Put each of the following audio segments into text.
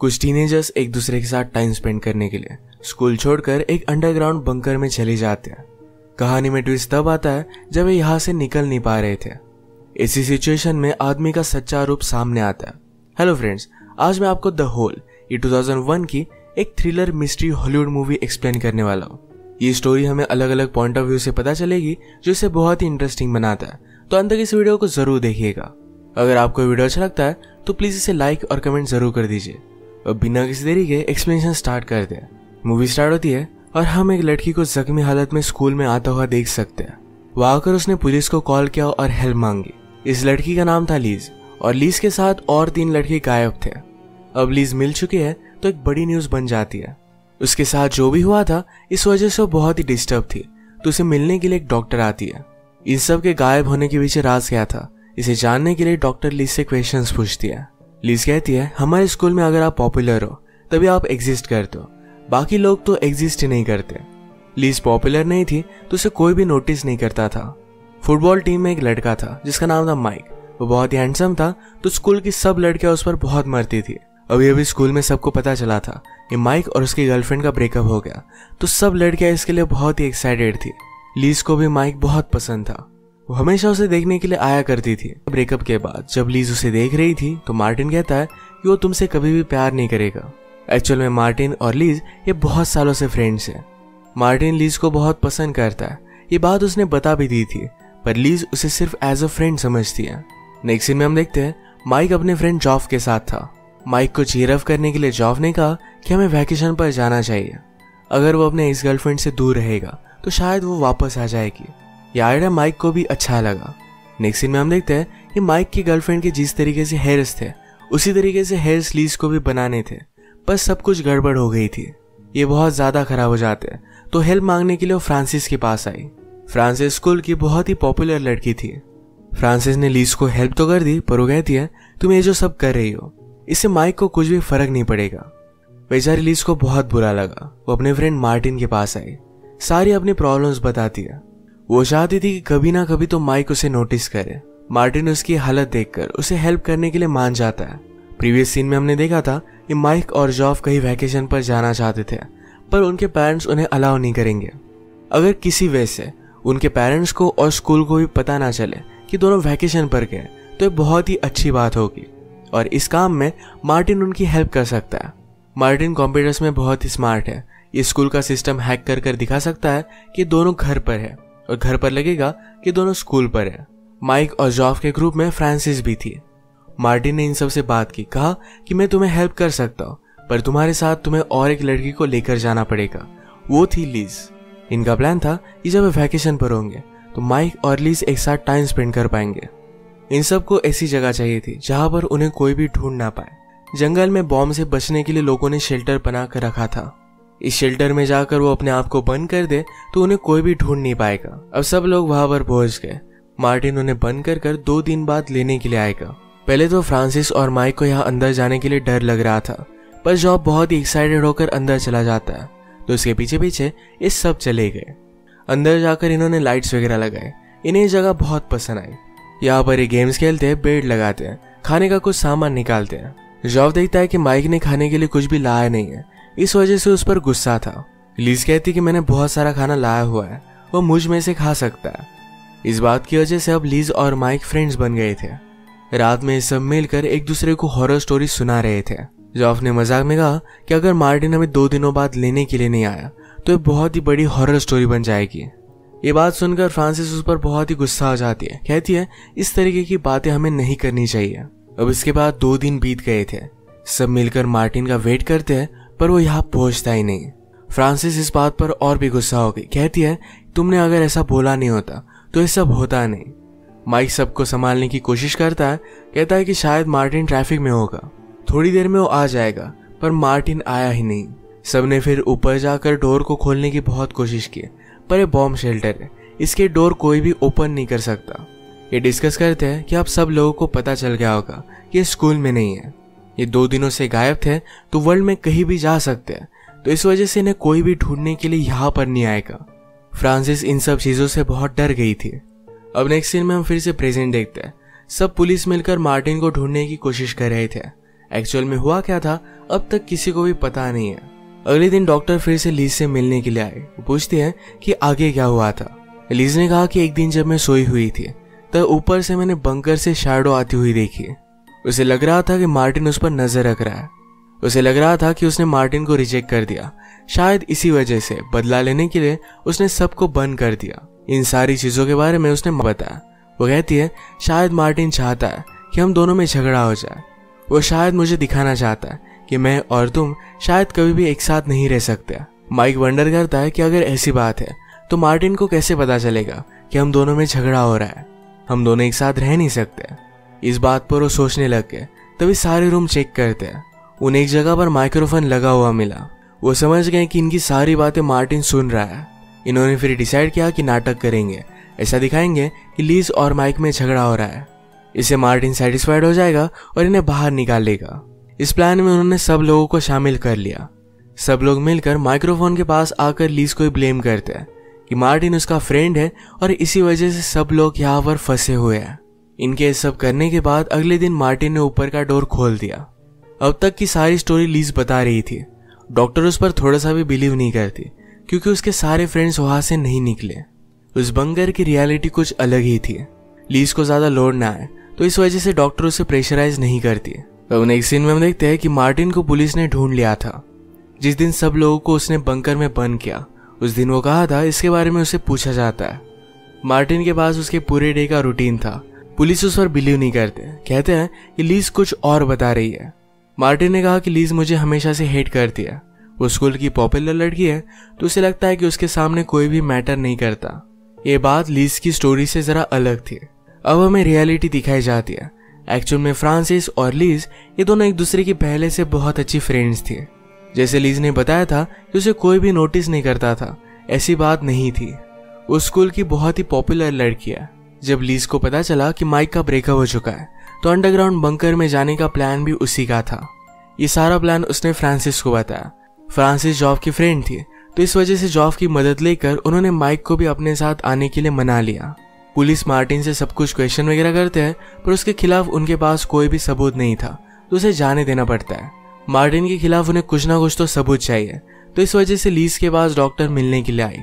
कुछ टीनेजर्स एक दूसरे के साथ टाइम स्पेंड करने के लिए स्कूल छोड़कर एक अंडरग्राउंड बंकर में चले जाते हैं। कहानी में ट्विस्ट तब आता है जब वे यहाँ से निकल नहीं पा रहे थे। इसी सिचुएशन में आदमी का सच्चा रूप सामने आता है। हेलो फ्रेंड्स, आज मैं आपको द होल ये 2001 की एक thriller mystery Hollywood movie explain करने वाला हूँ। ये स्टोरी हमें अलग अलग पॉइंट ऑफ व्यू से पता चलेगी जो इसे बहुत ही इंटरेस्टिंग बनाता है। तो अंत तक इस वीडियो को जरूर देखिएगा। अगर आपको वीडियो अच्छा लगता है तो प्लीज इसे लाइक और कमेंट जरूर कर दीजिए। और बिना किसी देरी के एक्सप्लेनेशन स्टार्ट करते हैं। मूवी स्टार्ट होती है और हम एक लड़की को जख्मी हालत में स्कूल में आता हुआ देख सकते हैं। वहां आकर उसने पुलिस को कॉल किया और हेल्प मांगी। इस लड़की का नाम था लीज और लीज के साथ और 3 लड़के गायब थे। अब लीज मिल चुकी है तो एक बड़ी न्यूज बन जाती है। उसके साथ जो भी हुआ था इस वजह से वो बहुत ही डिस्टर्ब थी, तो उसे मिलने के लिए एक डॉक्टर आती है। इन सब के गायब होने के पीछे राज क्या था इसे जानने के लिए डॉक्टर लीज से क्वेश्चंस पूछती है। लीज कहती है हमारे स्कूल में अगर आप पॉपुलर हो तभी आप एग्जिस्ट करते हो, बाकी लोग तो एग्जिस्ट ही नहीं करते। लीज पॉपुलर नहीं थी तो उसे कोई भी नोटिस नहीं करता था। फुटबॉल टीम में एक लड़का था जिसका नाम था माइक। वो बहुत ही हैंडसम था तो स्कूल की सब लड़कियां उस पर बहुत मरती थी। अभी स्कूल में सबको पता चला था कि माइक और उसकी गर्लफ्रेंड का ब्रेकअप हो गया, तो सब लड़कियां इसके लिए बहुत ही एक्साइटेड थी। लीज को भी माइक बहुत पसंद था। वो हमेशा उसे देखने के लिए आया करती थी। ब्रेकअप के बाद जब लीज उसे देख रही थी तो मार्टिन कहता है कि वो तुमसे कभी भी प्यार नहीं करेगा। एक्चुअल में मार्टिन और लीज ये बहुत सालों से फ्रेंड्स हैं। मार्टिन लीज को बहुत पसंद करता है, ये बात उसने बता भी दी थी, पर लीज उसे सिर्फ एज अ फ्रेंड समझती है। नेक्स्ट सीन में हम देखते हैं माइक अपने फ्रेंड जॉफ के साथ था। माइक को चीयर अप करने के लिए जॉफ ने कहा कि हमें वैकेशन पर जाना चाहिए। अगर वो अपने इस गर्लफ्रेंड से दूर रहेगा तो शायद वो वापस आ जाएगी। यह आइडिया माइक को भी अच्छा लगा। नेक्स्ट सीन में हम देखते हैं कि माइक की गर्लफ्रेंड के जिस तरीके से हेयर्स थे उसी तरीके से हेयर्स लीज को भी बनाने थे, पर सब कुछ गड़बड़ हो गई थी। ये बहुत ज्यादा खराब हो जाते हैं, तो हेल्प मांगने के लिए वो फ्रांसिस के पास आई। फ्रांसिस स्कूल की बहुत ही पॉपुलर लड़की थी। फ्रांसिस ने लीज को हेल्प तो कर दी, पर वो कहती है तुम ये जो सब कर रही हो इससे माइक को कुछ भी फर्क नहीं पड़ेगा। बेचारी लीज को बहुत बुरा लगा। वो अपने फ्रेंड मार्टिन के पास आई, सारी अपनी प्रॉब्लम्स बताती है। वो चाहती थी कि कभी ना कभी तो माइक उसे नोटिस करे। मार्टिन उसकी हालत देखकर उसे हेल्प करने के लिए मान जाता है। प्रीवियस सीन में हमने देखा था कि माइक और जॉफ कहीं वैकेशन पर जाना चाहते थे, पर उनके पेरेंट्स उन्हें अलाउ नहीं करेंगे। अगर किसी वजह से उनके पेरेंट्स को और स्कूल को भी पता ना चले कि दोनों वैकेशन पर गए तो ये बहुत ही अच्छी बात होगी, और इस काम में मार्टिन उनकी हेल्प कर सकता है। मार्टिन कंप्यूटर्स में बहुत ही स्मार्ट है। ये स्कूल का सिस्टम हैक कर दिखा सकता है कि दोनों घर पर है और घर पर लगेगा कि दोनों स्कूल पर है। माइक और जॉफ के ग्रुप में फ्रांसिस भी थी। मार्टिन ने इन सब से बात की, कहा कि मैं तुम्हें हेल्प कर सकता हूँ, पर तुम्हारे साथ तुम्हें और एक लड़की को लेकर जाना पड़ेगा। वो थी लीज। इनका प्लान था कि जब वे वैकेशन पर होंगे तो माइक और लीज एक साथ टाइम स्पेंड कर पाएंगे। इन सबको ऐसी जगह चाहिए थी जहां पर उन्हें कोई भी ढूंढ ना पाए। जंगल में बॉम्ब से बचने के लिए लोगों ने शेल्टर बना कर रखा था। इस शेल्टर में जाकर वो अपने आप को बंद कर दे तो उन्हें कोई भी ढूंढ नहीं पाएगा। अब सब लोग वहां पर पहुंच गए। मार्टिन उन्हें बंद कर 2 दिन बाद लेने के लिए आएगा। पहले तो फ्रांसिस और माइक को यहाँ अंदर जाने के लिए डर लग रहा था, पर जॉब बहुत ही एक्साइटेड होकर अंदर चला जाता है, तो उसके पीछे पीछे ये सब चले गए। अंदर जाकर इन्होंने लाइट्स वगैरह लगाए। इन्हें ये जगह बहुत पसंद आई। यहाँ पर ये गेम्स खेलते हैं, बेड लगाते हैं, खाने का कुछ सामान निकालते हैं। जॉब देखता है कि माइक ने खाने के लिए कुछ भी लाया नहीं है, इस वजह से उस पर गुस्सा था। लीज कहती कि मैंने बहुत सारा खाना लाया हुआ है, वो मुझ में से खा सकता है। इस बात की वजह से अब लीज और माइक फ्रेंड्स बन गए थे। रात में सब मिलकर एक दूसरे को हॉरर स्टोरी सुना रहे थे। जॉफ ने मजाक में कहा कि अगर मार्टिन हमें 2 दिनों बाद लेने के लिए नहीं आया तो ये बहुत ही बड़ी हॉरर स्टोरी बन जाएगी। ये बात सुनकर फ्रांसिस उस पर बहुत ही गुस्सा हो जाती है। कहती है इस तरीके की बातें हमें नहीं करनी चाहिए। अब इसके बाद 2 दिन बीत गए थे। सब मिलकर मार्टिन का वेट करते हैं, पर वो यहाँ पहुंचता ही नहीं। फ्रांसिस इस बात पर और भी गुस्सा हो गई। कहती है तुमने अगर ऐसा बोला नहीं होता तो ये सब होता नहीं। माइक सबको संभालने की कोशिश करता है। कहता है कि शायद मार्टिन ट्रैफिक में होगा, थोड़ी देर में वो आ जाएगा, पर मार्टिन आया ही नहीं। सबने फिर ऊपर जाकर डोर को खोलने की बहुत कोशिश की, पर यह बॉम्ब शेल्टर है, इसके डोर कोई भी ओपन नहीं कर सकता। ये डिस्कस करते हैं कि अब सब लोगों को पता चल गया होगा कि स्कूल में नहीं है। ये 2 दिनों से गायब थे तो वर्ल्ड में कहीं भी जा सकते हैं, तो इस वजह से इन्हें कोई भी ढूंढने के लिए यहाँ पर नहीं आएगा। फ्रांसिस इन सब चीजों से बहुत डर गई थी। अब नेक्स्ट सीन में हम फिर से प्रेजेंट देखते हैं। सब पुलिस मिलकर मार्टिन को ढूंढने की कोशिश कर रहे थे। एक्चुअल में हुआ क्या था अब तक किसी को भी पता नहीं है। अगले दिन डॉक्टर फिर से लीज से मिलने के लिए आए। वो पूछते हैं कि आगे क्या हुआ था। लीज ने कहा कि एक दिन जब मैं सोई हुई थी तब ऊपर से मैंने बंकर से शैडो आती हुई देखी। उसे लग रहा था कि मार्टिन उस पर नजर रख रहा है। उसे लग रहा था कि उसने मार्टिन को रिजेक्ट कर दिया, शायद इसी वजह से बदला लेने के लिए उसने सबको बंद कर दिया। इन सारी चीजों के बारे में उसने बताया। वो कहती है शायद मार्टिन चाहता है कि हम दोनों में झगड़ा हो जाए। वो शायद मुझे दिखाना चाहता है कि मैं और तुम शायद कभी भी एक साथ नहीं रह सकते। माइक वंडर करता है कि अगर ऐसी बात है तो मार्टिन को कैसे पता चलेगा कि हम दोनों में झगड़ा हो रहा है, हम दोनों एक साथ रह नहीं सकते। इस बात पर वो सोचने लग गए। तभी सारे रूम चेक करते हैं। उन्हें एक जगह पर माइक्रोफोन लगा हुआ मिला। वो समझ गए कि इनकी सारी बातें मार्टिन सुन रहा है। इन्होंने फिर डिसाइड किया कि नाटक करेंगे, ऐसा दिखाएंगे कि लीज और माइक में झगड़ा हो रहा है। इससे मार्टिन सेटिस्फाइड हो जाएगा और इन्हें बाहर निकाल लेगा। इस प्लान में उन्होंने सब लोगों को शामिल कर लिया। सब लोग मिलकर माइक्रोफोन के पास आकर लीज को ब्लेम करते हैं कि मार्टिन उसका फ्रेंड है और इसी वजह से सब लोग यहाँ पर फंसे हुए हैं। इनके सब करने के बाद अगले दिन मार्टिन ने ऊपर का डोर खोल दिया। अब तक की सारी स्टोरी लीज बता रही थी। डॉक्टर उस पर थोड़ा सा भी बिलीव नहीं करती क्योंकि उसके सारे फ्रेंड्स वहां से नहीं निकले। उस बंकर की रियलिटी कुछ अलग ही थी। लीज को ज्यादा लोड ना आए तो इस वजह से डॉक्टर उसे प्रेशराइज नहीं करती। अब नेक्स्ट सीन में हम देखते हैं कि मार्टिन को पुलिस ने ढूंढ लिया था। जिस दिन सब लोगों को उसने बंकर में बंद किया उस दिन वो कहा था इसके बारे में उसे पूछा जाता है। मार्टिन के पास उसके पूरे डे का रूटीन था। पुलिस उस पर बिलीव नहीं करते, कहते हैं कि लीज कुछ और बता रही है। मार्टिन ने कहा कि लीज मुझे हमेशा से हेट करती है। वो स्कूल की पॉपुलर लड़की है तो उसे लगता है कि उसके सामने कोई भी मैटर नहीं करता। ये बात लीज की स्टोरी से जरा अलग थी। अब हमें रियलिटी दिखाई जाती है। एक्चुअल में फ्रांसिस और लीज ये दोनों एक दूसरे की पहले से बहुत अच्छी फ्रेंड्स थी। जैसे लीज ने बताया था कि उसे कोई भी नोटिस नहीं करता था, ऐसी बात नहीं थी। वो स्कूल की बहुत ही पॉपुलर लड़की है। जब लीज को पता चला कि माइक का ब्रेकअप हो चुका है तो अंडरग्राउंड बंकर में जाने का प्लान भी उसी का था। ये सारा प्लान उसने फ्रांसिस को बताया। फ्रांसिस जॉब की फ्रेंड थी तो इस वजह से जॉब की मदद लेकर उन्होंने माइक को भी अपने साथ आने के लिए मना लिया। पुलिस मार्टिन से सब कुछ क्वेश्चन वगैरह करते हैं पर उसके खिलाफ उनके पास कोई भी सबूत नहीं था तो उसे जाने देना पड़ता है। मार्टिन के खिलाफ उन्हें कुछ ना कुछ तो सबूत चाहिए तो इस वजह से लीज के पास डॉक्टर मिलने के लिए आई।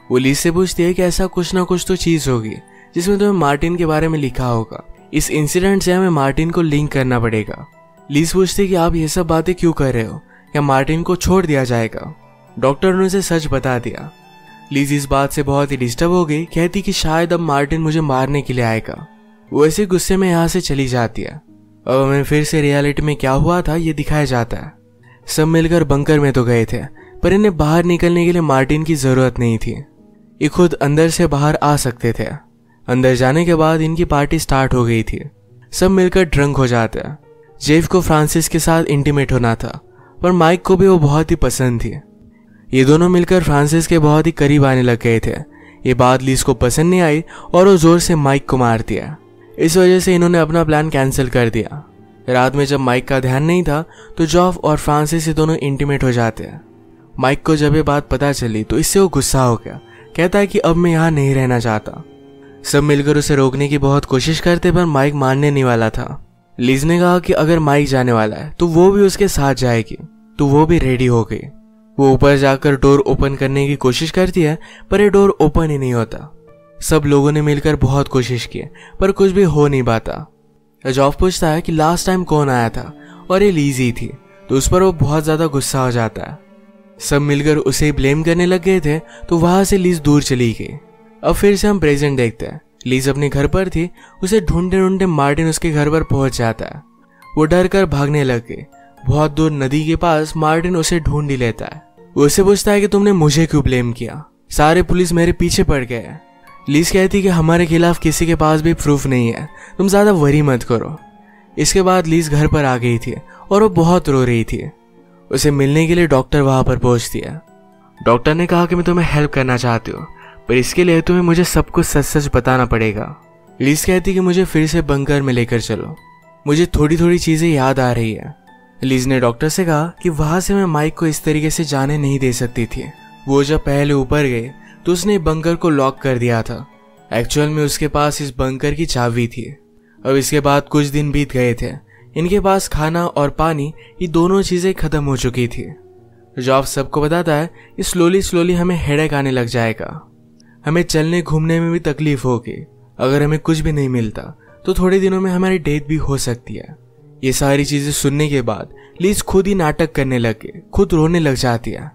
वो लीज से पूछती है कि ऐसा कुछ ना कुछ तो चीज होगी जिसमें तुम्हें मार्टिन के बारे में लिखा होगा। इस इंसिडेंट से हमें मार्टिन को लिंक करना पड़ेगा। लीज पूछती है कि आप ये सब बातें क्यों कर रहे हो, क्या मार्टिन को छोड़ दिया जाएगा। डॉक्टर ने उसे सच बता दिया। लीज इस बात से बहुत ही डिस्टर्ब हो गई, कहती कि शायद अब मार्टिन मुझे मारने के लिए आएगा। वो ऐसे गुस्से में यहाँ से चली जाती है। अब हमें फिर से रियलिटी में क्या हुआ था ये दिखाया जाता है। सब मिलकर बंकर में तो गए थे पर इन्हें बाहर निकलने के लिए मार्टिन की जरूरत नहीं थी। ये खुद अंदर से बाहर आ सकते थे। अंदर जाने के बाद इनकी पार्टी स्टार्ट हो गई थी। सब मिलकर ड्रंक हो जाते हैं। जेफ को फ्रांसिस के साथ इंटीमेट होना था पर माइक को भी वो बहुत ही पसंद थी। ये दोनों मिलकर फ्रांसिस के बहुत ही करीब आने लग गए थे। ये बात लीज को पसंद नहीं आई और वो जोर से माइक को मार दिया। इस वजह से इन्होंने अपना प्लान कैंसिल कर दिया। रात में जब माइक का ध्यान नहीं था तो जॉफ और फ्रांसिस ये दोनों इंटीमेट हो जाते हैं। माइक को जब ये बात पता चली तो इससे वो गुस्सा हो गया, कहता है कि अब मैं यहाँ नहीं रहना चाहता। सब मिलकर उसे रोकने की बहुत कोशिश करते पर माइक मानने नहीं वाला था। लीज ने कहा कि अगर माइक जाने वाला है तो वो भी उसके साथ जाएगी, तो वो भी रेडी हो गई। वो ऊपर जाकर डोर ओपन करने की कोशिश करती है पर ये डोर ओपन ही नहीं होता। सब लोगों ने मिलकर बहुत कोशिश की पर कुछ भी हो नहीं पाता। जॉफ पूछता है कि लास्ट टाइम कौन आया था और ये लीज ही थी, तो उस पर वो बहुत ज्यादा गुस्सा हो जाता है। सब मिलकर उसे ब्लेम करने लग गए थे तो वहां से लीज दूर चली गई। अब फिर से हम प्रेजेंट देखते हैं। लीज अपने घर पर थी। उसे ढूंढते ढूंढते मार्टिन उसके घर पर पहुंच जाता है। वो डर कर भागने लग गई। बहुत दूर नदी के पास मार्टिन उसे ढूंढ ही लेता है। वो उससे पूछता है कि तुमने मुझे क्यों ब्लेम किया, सारे पुलिस मेरे पीछे पड़ गए। लीज कहती कि हमारे खिलाफ किसी के पास भी प्रूफ नहीं है, तुम ज्यादा वरी मत करो। इसके बाद लीज घर पर आ गई थी और वो बहुत रो रही थी। उसे मिलने के लिए डॉक्टर वहां पर पहुंचती है। डॉक्टर ने कहा कि मैं तुम्हें हेल्प करना चाहती हूँ पर इसके लिए तुम्हें मुझे सब कुछ सच सच बताना पड़ेगा। लीज कहती कि मुझे फिर से बंकर में लेकर चलो, मुझे थोड़ी थोड़ी चीजें याद आ रही है। लीज ने डॉक्टर से कहा कि वहां से मैं माइक को इस तरीके से जाने नहीं दे सकती थी। वो जब पहले ऊपर गए तो उसने बंकर को लॉक कर दिया था। एक्चुअल में उसके पास इस बंकर की चाबी थी। अब इसके बाद कुछ दिन बीत गए थे। इनके पास खाना और पानी ये दोनों चीजें खत्म हो चुकी थी। जॉफ सबको बताता है कि स्लोली हमें हेडेक आने लग जाएगा, हमें चलने घूमने में भी तकलीफ होगी, अगर हमें कुछ भी नहीं मिलता तो थोड़े दिनों में हमारी डेथ भी हो सकती है। ये सारी चीजें सुनने के बाद लीज खुद ही नाटक करने लगे, खुद रोने लग जाती है।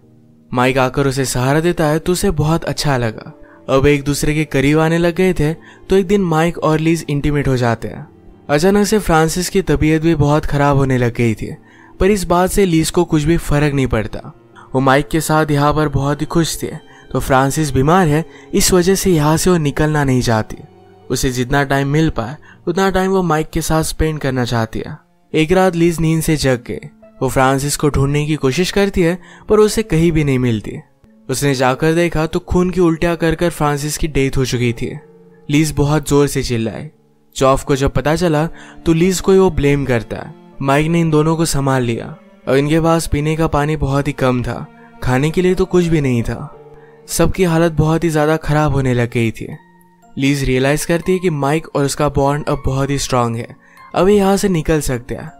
माइक आकर उसे सहारा देता है तो उसे बहुत अच्छा लगा। अब एक दूसरे के करीब आने लग गए थे तो एक दिन माइक और लीज इंटीमेट हो जाते हैं। अचानक से फ्रांसिस की तबीयत भी बहुत खराब होने लग गई थी, पर इस बात से लीज को कुछ भी फर्क नहीं पड़ता। वो माइक के साथ यहाँ पर बहुत ही खुश थे, तो फ्रांसिस बीमार है, इस वजह से यहाँ से वो निकलना नहीं चाहती। उसे जितना टाइम मिल पाए उतना टाइम वो माइक के साथ स्पेंड करना चाहती है। एक रात लीज नींद से जग गई। वो फ्रांसिस को ढूंढने की कोशिश करती है पर उसे कहीं भी नहीं मिलती। उसने जाकर देखा तो खून की उल्टियां कर फ्रांसिस की डेथ हो चुकी थी। लीज बहुत जोर से चिल्लाई। जॉफ को जब पता चला तो लीज को वो ब्लेम करता है। माइक ने इन दोनों को संभाल लिया और इनके पास पीने का पानी बहुत ही कम था, खाने के लिए तो कुछ भी नहीं था। सबकी हालत बहुत ही ज्यादा खराब होने लग गई थी। लीज रियलाइज करती है कि माइक और उसका बॉन्ड अब बहुत ही स्ट्रांग है, अब यहाँ से निकल सकते हैं।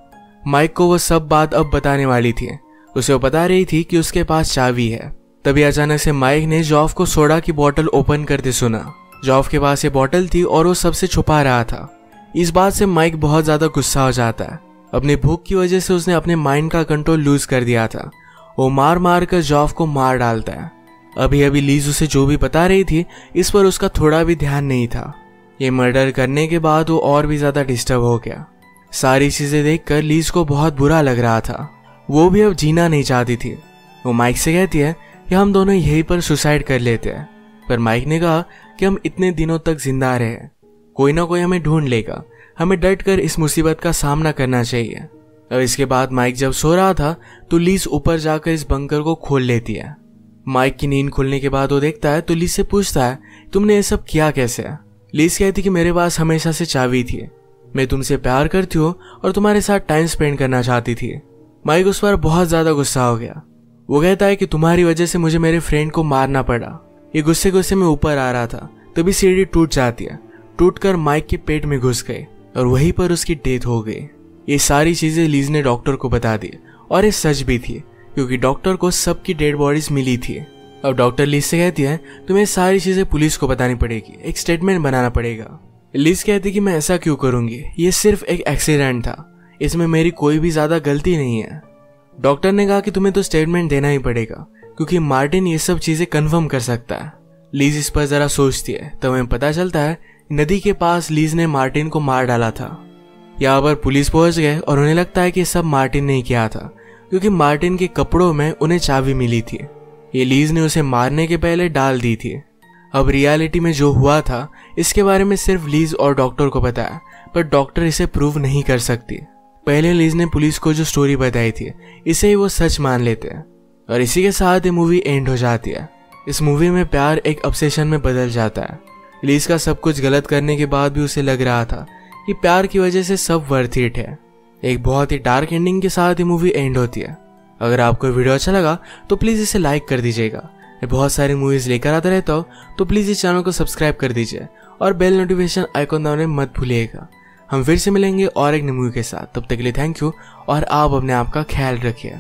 माइक को वो सब बात अब बताने वाली थी। उसे वो बता रही थी कि उसके पास चाबी है। तभी अचानक से माइक ने जॉफ को सोडा की बोतल ओपन करते सुना। जॉफ के पास ये बोतल थी और वो सबसे छुपा रहा था। इस बात से माइक बहुत ज्यादा गुस्सा हो जाता है। अपनी भूख की वजह से उसने अपने माइंड का कंट्रोल लूज कर दिया था। वो मार कर जॉफ को मार डालता है। अभी लीज उसे जो भी बता रही थी इस पर उसका थोड़ा भी ध्यान नहीं था। ये मर्डर करने के बाद वो और भी ज्यादा डिस्टर्ब हो गया। सारी चीजें देखकर लीज को बहुत बुरा लग रहा था। वो भी अब जीना नहीं चाहती थी। वो माइक से कहती है कि हम दोनों यहीं पर सुसाइड कर लेते हैं, पर माइक ने कहा कि हम इतने दिनों तक जिंदा रहे, कोई ना कोई हमें ढूंढ लेगा, हमें डट कर इस मुसीबत का सामना करना चाहिए। और इसके बाद माइक जब सो रहा था तो लीज ऊपर जाकर इस बंकर को खोल लेती है। माइक की नींद खुलने के बाद वो देखता है तो लीज से पूछता है, तुमने ये सब किया कैसे? लीज कहती कि मेरे पास हमेशा से चाबी थी, मैं तुमसे प्यार करती हूँ और तुम्हारे साथ टाइम स्पेंड करना चाहती थी। माइक उस पर बहुत ज्यादा गुस्सा हो गया। वो कहता है कि तुम्हारी वजह से मुझे मेरे फ्रेंड को मारना पड़ा। ये गुस्से में ऊपर आ रहा था, तभी सीढ़ी टूट जाती है। टूटकर माइक के पेट में घुस गई और वहीं पर उसकी डेथ हो गई। ये सारी चीजें लीज ने डॉक्टर को बता दी और ये सच भी थी, क्योंकि डॉक्टर को सबकी डेड बॉडीज मिली थी। अब डॉक्टर लीज से कहती है तुम्हें सारी चीजें पुलिस को बतानी पड़ेगी, एक स्टेटमेंट बनाना पड़ेगा। लीज कहती कि मैं ऐसा क्यों करूंगी, ये सिर्फ एक एक्सीडेंट था, इसमें मेरी कोई भी ज्यादा गलती नहीं है। डॉक्टर ने कहा कि तुम्हें तो स्टेटमेंट देना ही पड़ेगा, क्योंकि मार्टिन ये सब चीजें कंफर्म कर सकता है। लीज इस पर जरा सोचती है तो हमें पता चलता है नदी के पास लीज ने मार्टिन को मार डाला था। यहाँ पर पुलिस पहुंच गए और उन्हें लगता है कि सब मार्टिन ने किया था, क्योंकि मार्टिन के कपड़ों में उन्हें चाबी मिली थी। ये लीज ने उसे मारने के पहले डाल दी थी। अब रियलिटी में जो हुआ था इसके बारे में सिर्फ लीज और डॉक्टर को पता है, पर डॉक्टर इसे प्रूव नहीं कर सकती। पहले लीज ने पुलिस को जो स्टोरी बताई थी इसे ही वो सच मान लेते हैं और इसी के साथ ये मूवी एंड हो जाती है। इस मूवी में प्यार एक ऑब्सेशन में बदल जाता है। लीज का सब कुछ गलत करने के बाद भी उसे लग रहा था कि प्यार की वजह से सब वर्थ इट है। एक बहुत ही डार्क एंडिंग के साथ ये मूवी एंड होती है। अगर आपको वीडियो अच्छा लगा तो प्लीज इसे लाइक कर दीजिएगा। मैं बहुत सारी मूवीज लेकर आता रहता हूँ, तो प्लीज इस चैनल को सब्सक्राइब कर दीजिए और बेल नोटिफिकेशन आइकॉन दबाने मत भूलिएगा। हम फिर से मिलेंगे और एक नई मूवी के साथ। तब तक के लिए थैंक यू और आप अपने आप का ख्याल रखिए।